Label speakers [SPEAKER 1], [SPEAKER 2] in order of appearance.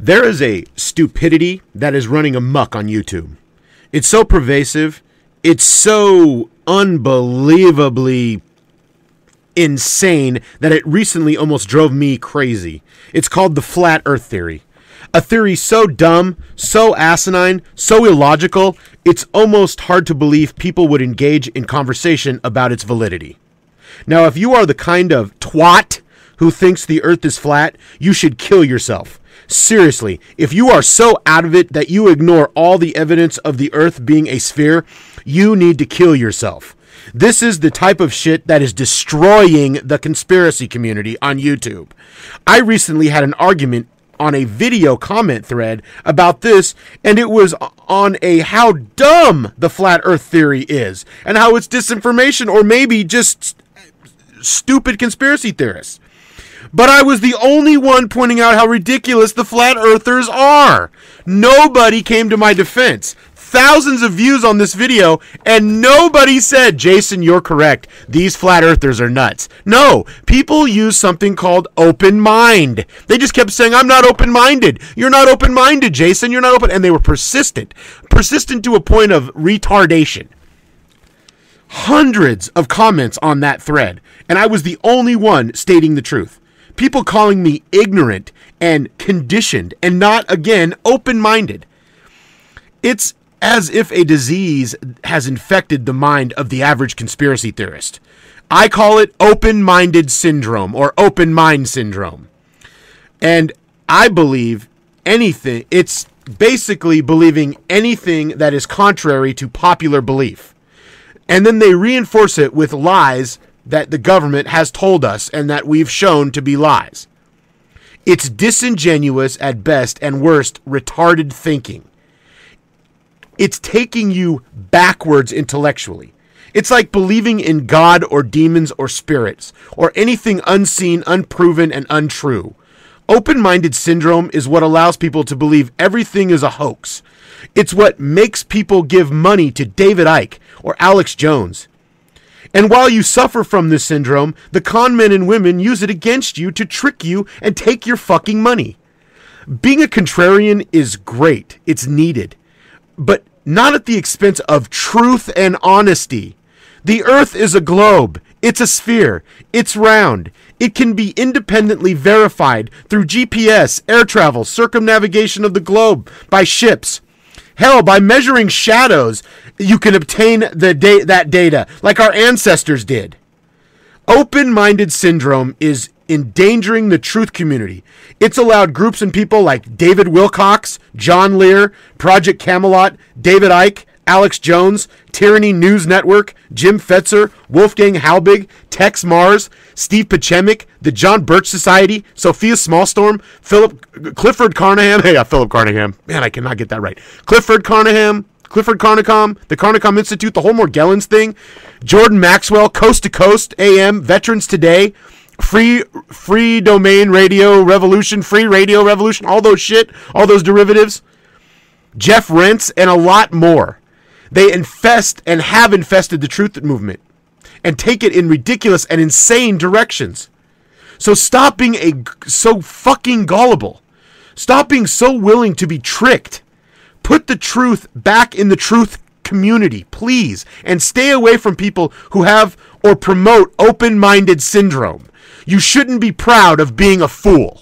[SPEAKER 1] There is a stupidity that is running amok on YouTube. It's so pervasive. It's so unbelievably insane that it recently almost drove me crazy. It's called the Flat Earth Theory. A theory so dumb, so asinine, so illogical, it's almost hard to believe people would engage in conversation about its validity. Now, if you are the kind of twat who thinks the earth is flat, you should kill yourself. Seriously, if you are so out of it that you ignore all the evidence of the earth being a sphere, you need to kill yourself. This is the type of shit that is destroying the conspiracy community on YouTube. I recently had an argument on a video comment thread about this, and it was on a how dumb the flat earth theory is and how it's disinformation or maybe just stupid conspiracy theorists. But I was the only one pointing out how ridiculous the flat earthers are. Nobody came to my defense. Thousands of views on this video, and nobody said, Jason, you're correct. These flat earthers are nuts. No, people use something called open mind. They just kept saying, I'm not open-minded. You're not open-minded, Jason. You're not open. And they were persistent to a point of retardation. Hundreds of comments on that thread, and I was the only one stating the truth. People calling me ignorant and conditioned and not, again, open-minded. It's as if a disease has infected the mind of the average conspiracy theorist. I call it open-minded syndrome or open mind syndrome. And I believe anything, it's basically believing anything that is contrary to popular belief. And then they reinforce it with lies that the government has told us and that we've shown to be lies. It's disingenuous at best and worst, retarded thinking. It's taking you backwards intellectually. It's like believing in God or demons or spirits or anything unseen, unproven, and untrue. Open-minded syndrome is what allows people to believe everything is a hoax. It's what makes people give money to David Icke or Alex Jones. And while you suffer from this syndrome, the con men and women use it against you to trick you and take your fucking money. Being a contrarian is great. It's needed. But not at the expense of truth and honesty. The earth is a globe. It's a sphere. It's round. It can be independently verified through GPS, air travel, circumnavigation of the globe, by ships. Hell, by measuring shadows, you can obtain that data, like our ancestors did. Open-minded syndrome is endangering the truth community. It's allowed groups and people like David Wilcox, John Lear, Project Camelot, David Icke, Alex Jones, Tyranny News Network, Jim Fetzer, Wolfgang Halbig, Tex Mars, Steve Pachemic, the John Birch Society, Sophia Smallstorm, Clifford Carnahan. Hey, Philip Carnahan. Man, I cannot get that right. Clifford Carnacom, the Carnacom Institute, the whole Morgellons thing, Jordan Maxwell, Coast to Coast, AM, Veterans Today, Free Domain Radio Revolution, Free Radio Revolution, all those shit, all those derivatives, Jeff Rentz, and a lot more. They infest and have infested the truth movement and take it in ridiculous and insane directions. So stop being so fucking gullible. Stop being so willing to be tricked. Put the truth back in the truth community, please, and stay away from people who have or promote open-minded syndrome. You shouldn't be proud of being a fool.